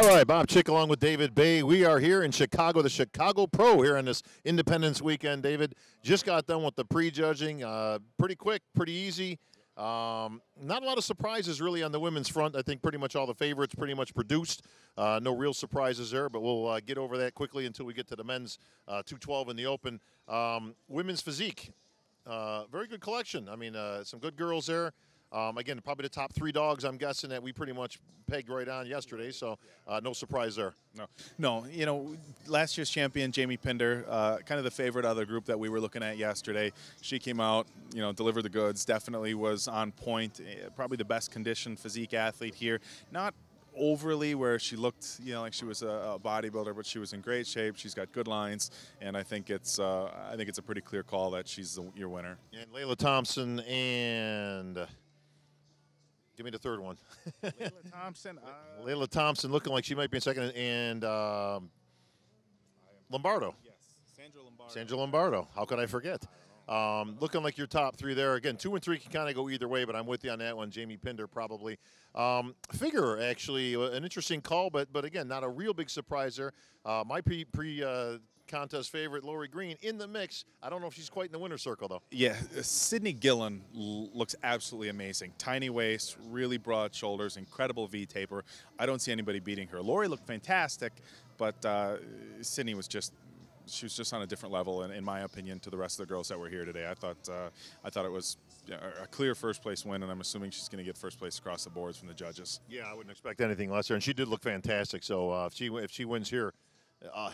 All right, Bob Chick along with David Baye. We are here in Chicago, the Chicago Pro here on this Independence weekend. David, just got done with the prejudging. Pretty quick, pretty easy. Not a lot of surprises really on the women's front. I think pretty much all the favorites pretty much produced. No real surprises there, but we'll get over that quickly until we get to the men's 212 in the open. Women's physique, very good collection. I mean, some good girls there. Again, probably the top three dogs, I'm guessing, that we pretty much pegged right on yesterday, so no surprise there. No. You know, last year's champion, Jamie Pinder, kind of the favorite of the group that we were looking at yesterday. She came out, you know, delivered the goods, definitely was on point, probably the best conditioned physique athlete here. Not overly where she looked, you know, like she was a bodybuilder, but she was in great shape. She's got good lines, and I think it's a pretty clear call that she's your winner. And Layla Thompson and... give me the third one. Layla Thompson. Layla Thompson looking like she might be in second. And Lombardo. Yes, Sandra Lombardo. Sandra Lombardo. How could I forget? Looking like your top three there. Again, 2 and 3 can kind of go either way, but I'm with you on that one. Jamie Pinder probably. Figure, actually, an interesting call, but again, not a real big surprise there. My contest favorite, Lori Green, in the mix. I don't know if she's quite in the winner's circle, though. Yeah, Sydney Gillen looks absolutely amazing. Tiny waist, really broad shoulders, incredible V-taper. I don't see anybody beating her. Lori looked fantastic, but Sydney was just... she was just on a different level, in my opinion, to the rest of the girls that were here today. I thought it was a clear first-place win, and I'm assuming she's going to get first place across the boards from the judges. Yeah, I wouldn't expect anything less there, and she did look fantastic. So if she wins here,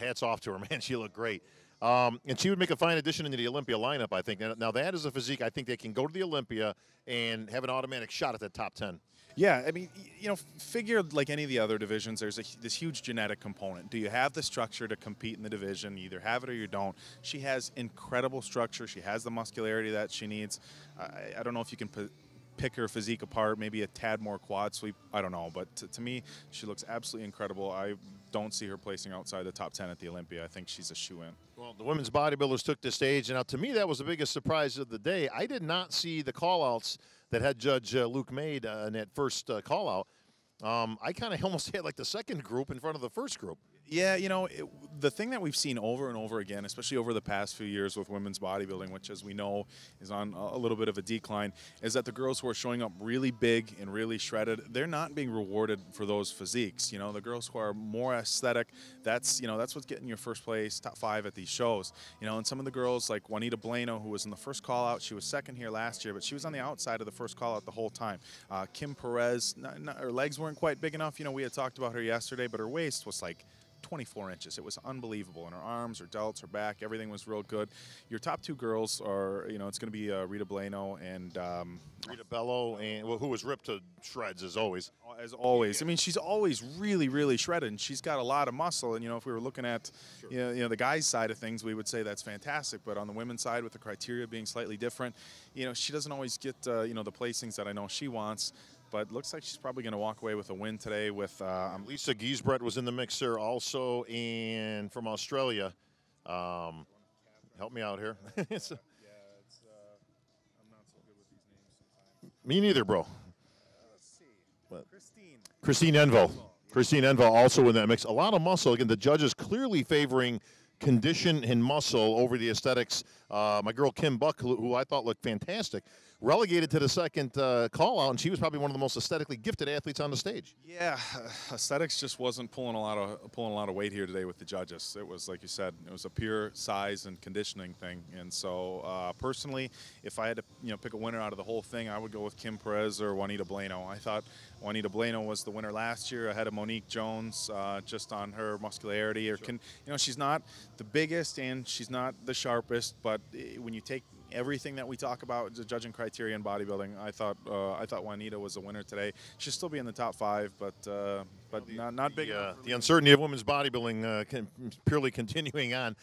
hats off to her, man. She looked great. And she would make a fine addition into the Olympia lineup, I think. Now, that is a physique. I think they can go to the Olympia and have an automatic shot at the top 10. Yeah, I mean, you know, figure like any of the other divisions, there's this huge genetic component. Do you have the structure to compete in the division? You either have it or you don't. She has incredible structure. She has the muscularity that she needs. I don't know if you can pick her physique apart, maybe a tad more quad sweep. I don't know, but to me, she looks absolutely incredible. I don't see her placing outside the top 10 at the Olympia. I think she's a shoe-in. Well, the women's bodybuilders took the stage, and now to me, that was the biggest surprise of the day. I did not see the call-outs that head judge Luke made in that first call-out. I kind of almost had like the second group in front of the first group. Yeah, you know, the thing that we've seen over and over again, especially over the past few years with women's bodybuilding, which, as we know, is on a little bit of a decline, is that the girls who are showing up really big and really shredded, they're not being rewarded for those physiques. You know, the girls who are more aesthetic, that's what's getting your first place, top 5 at these shows. You know, and some of the girls like Juanita Bueno, who was in the first call-out, she was second here last year, but she was on the outside of the first call-out the whole time. Kim Perez, her legs weren't quite big enough. You know, we had talked about her yesterday, but her waist was like 24 inches. It was unbelievable. And her arms, her delts, her back, everything was real good. Your top 2 girls are, you know, it's going to be Rita Bueno and Rita Bello, and who was ripped to shreds as always. As always. I mean, she's always really, really shredded, and she's got a lot of muscle. And, you know, if we were looking at, you know, the guys' side of things, we would say that's fantastic. But on the women's side, with the criteria being slightly different, you know, she doesn't always get, you know, the placings that I know she wants. But looks like she's probably going to walk away with a win today. With Lisa Giesbrecht was in the mixer also, and from Australia. Help me out here. I'm not so good with these names sometimes. Me neither, bro. Let's see. What? Christine Envo. Yeah. Christine Envo also in that mix. A lot of muscle. Again, the judges clearly favoring condition and muscle over the aesthetics. My girl Kim Buck, who I thought looked fantastic, relegated to the second call-out, and she was probably one of the most aesthetically gifted athletes on the stage. Yeah, aesthetics just wasn't pulling a lot of weight here today with the judges. It was, like you said, it was a pure size and conditioning thing. And so, personally, if I had to, you know, pick a winner out of the whole thing, I would go with Kim Perez or Juanita Bueno. I thought Juanita Bueno was the winner last year ahead of Monique Jones, just on her muscularity. Or you know, she's not the biggest and she's not the sharpest, but when you take everything that we talk about, the judging criteria in bodybuilding, I thought Juanita was a winner today. She'll still be in the top 5, but not big. The uncertainty of women's bodybuilding purely continuing on.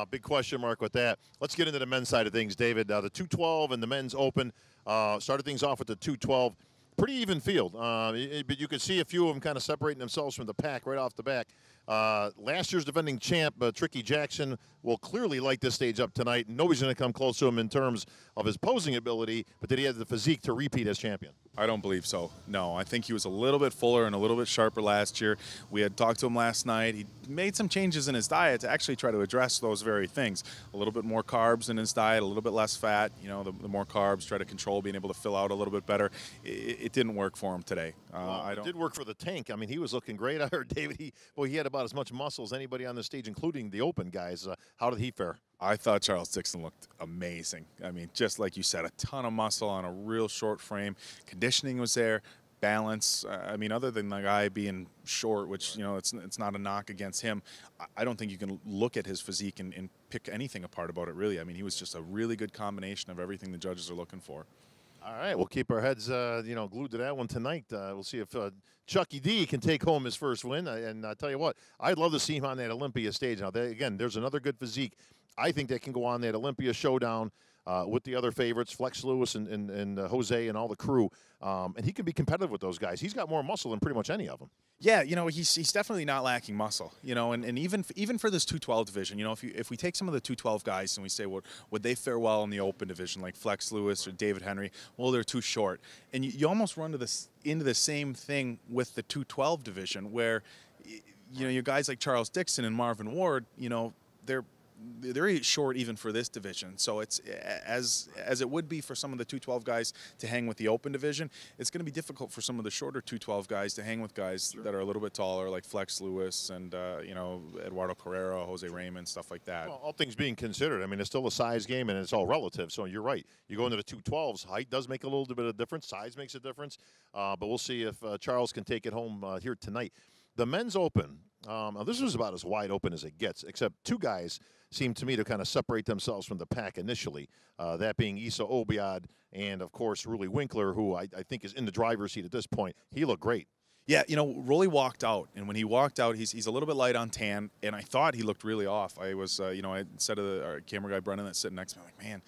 Big question mark with that. Let's get into the men's side of things, David. The 212 and the men's open started things off with the 212. Pretty even field, but you could see a few of them kind of separating themselves from the pack right off the back. Last year's defending champ, Tricky Jackson, will clearly light this stage up tonight. Nobody's going to come close to him in terms of his posing ability, but did he have the physique to repeat as champion? I don't believe so. No, I think he was a little bit fuller and a little bit sharper last year. We had talked to him last night. He made some changes in his diet to actually try to address those very things. A little bit more carbs in his diet, a little bit less fat. You know, the more carbs, try to control being able to fill out a little bit better. It didn't work for him today. It did work for the tank. I mean, he was looking great. I heard David, he had about as much muscle as anybody on the stage, including the open guys. How did he fare? I thought Charles Dixon looked amazing. I mean, just like you said, a ton of muscle on a real short frame. Conditioning was there, balance. I mean, other than the guy being short, which, you know, it's not a knock against him, I don't think you can look at his physique and pick anything apart about it, really. I mean, he was just a really good combination of everything the judges are looking for. All right, we'll keep our heads, glued to that one tonight. We'll see if Chucky D can take home his first win. And I tell you what, I'd love to see him on that Olympia stage. Now, again, there's another good physique. I think they can go on that Olympia showdown with the other favorites, Flex Lewis and Jose and all the crew. And he can be competitive with those guys. He's got more muscle than pretty much any of them. Yeah, you know, he's definitely not lacking muscle, you know, and even for this 212 division, you know, if we take some of the 212 guys and we say, well, would they fare well in the open division, like Flex Lewis or David Henry? Well, they're too short. And you almost run into the same thing with the 212 division where, you know, your guys like Charles Dixon and Marvin Ward, you know, they're short even for this division. So it's as it would be for some of the 212 guys to hang with the open division, it's going to be difficult for some of the shorter 212 guys to hang with guys that are a little bit taller, like Flex Lewis and you know, Eduardo Carrera, Jose Raymond, stuff like that. Well, all things being considered, I mean, it's still a size game and it's all relative. So you're right. You go into the 212s, height does make a little bit of difference, size makes a difference. But we'll see if Charles can take it home here tonight. The men's open. Now this was about as wide open as it gets, except two guys seemed to me to kind of separate themselves from the pack initially, that being Issa Obiad and, of course, Ruli Winkler, who I think is in the driver's seat at this point. He looked great. Yeah, you know, Rolly walked out, and when he walked out, he's a little bit light on tan, and I thought he looked really off. I was, you know, I said to our camera guy, Brennan, that's sitting next to me, I'm like, man,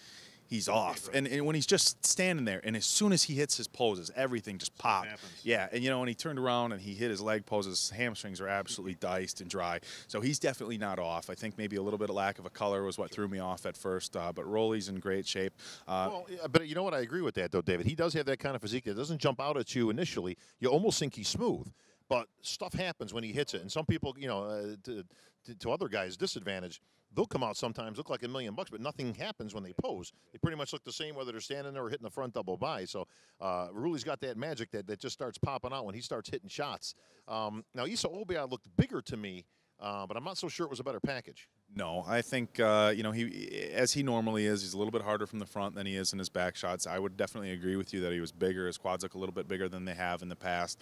he's off. And when he's just standing there, and as soon as he hits his poses, everything just popped. Yeah, and you know, when he turned around and he hit his leg poses, his hamstrings are absolutely diced and dry. So he's definitely not off. I think maybe a little bit of lack of a color was what threw me off at first, but Rolly's in great shape. Well, but you know what? I agree with that, though, David. He does have that kind of physique that doesn't jump out at you initially. You almost think he's smooth. But stuff happens when he hits it. And some people, you know, to other guys' disadvantage, they'll come out sometimes, look like $1 million, but nothing happens when they pose. They pretty much look the same whether they're standing there or hitting the front double by. So Ruli's got that magic that just starts popping out when he starts hitting shots. Now, Issa Obiad looked bigger to me, but I'm not so sure it was a better package. No, I think, you know, as he normally is, he's a little bit harder from the front than he is in his back shots. I would definitely agree with you that he was bigger. His quads look a little bit bigger than they have in the past.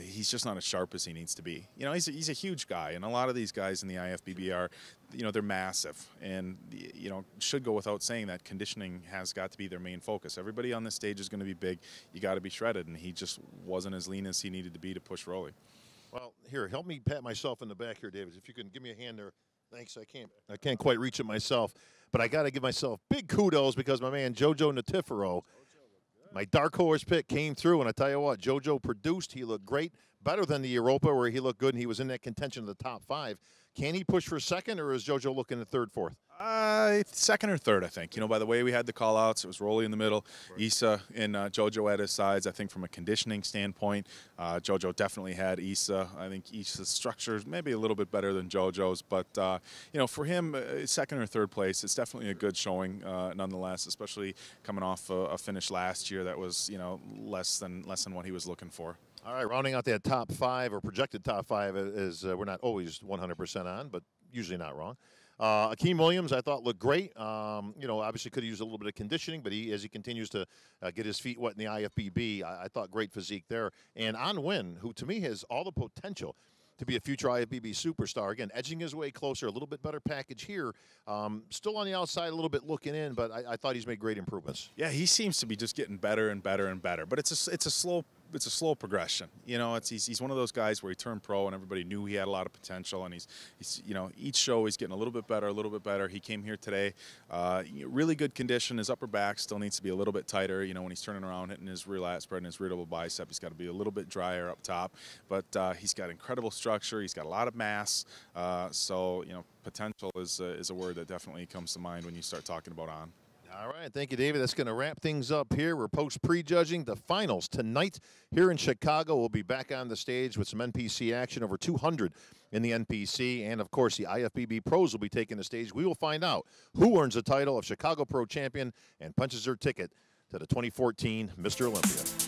He's just not as sharp as he needs to be. You know, he's a huge guy, and a lot of these guys in the IFBB are, you know, they're massive. And, you know, should go without saying that conditioning has got to be their main focus. Everybody on this stage is going to be big. You got to be shredded, and he just wasn't as lean as he needed to be to push Rolly. Well, here, help me pat myself in the back here, David. If you can give me a hand there. Thanks. I can't quite reach it myself, but I got to give myself big kudos because my man Jojo Natifero, my dark horse pick, came through, and I tell you what, Jojo produced. He looked great, better than the Europa where he looked good and he was in that contention of the top 5. Can he push for second, or is Jojo looking at third, fourth? Second or third, I think. You know, by the way we had the call-outs, it was Rolly in the middle, right. Issa and Jojo at his sides. I think from a conditioning standpoint, Jojo definitely had Issa. I think Issa's structure is maybe a little bit better than Jojo's, but, you know, for him, second or third place, it's definitely a good showing nonetheless, especially coming off a finish last year that was, you know, less than what he was looking for. All right, rounding out that top 5 or projected top 5 is we're not always 100% on, but usually not wrong. Akeem Williams, I thought, looked great. You know, obviously could have used a little bit of conditioning, but as he continues to get his feet wet in the IFBB, I thought great physique there. And An Nguyen, who to me has all the potential to be a future IFBB superstar. Again, edging his way closer, a little bit better package here. Still on the outside, a little bit looking in, but I thought he's made great improvements. Yeah, he seems to be just getting better and better and better. But it's a slow progression. You know, he's one of those guys where he turned pro and everybody knew he had a lot of potential, and he's you know, each show he's getting a little bit better, a little bit better. He came here today, really good condition. His upper back still needs to be a little bit tighter. You know, when he's turning around, hitting his rear lat spread and his rear double bicep, he's got to be a little bit drier up top. But he's got incredible structure. He's got a lot of mass. So, you know, potential is a word that definitely comes to mind when you start talking about An. All All right, thank you, David. That's going to wrap things up here. We're post-prejudging the finals tonight here in Chicago. We'll be back on the stage with some NPC action, over 200 in the NPC, and of course the IFBB pros will be taking the stage. We will find out who earns the title of Chicago Pro Champion and punches their ticket to the 2014 Mr. Olympia.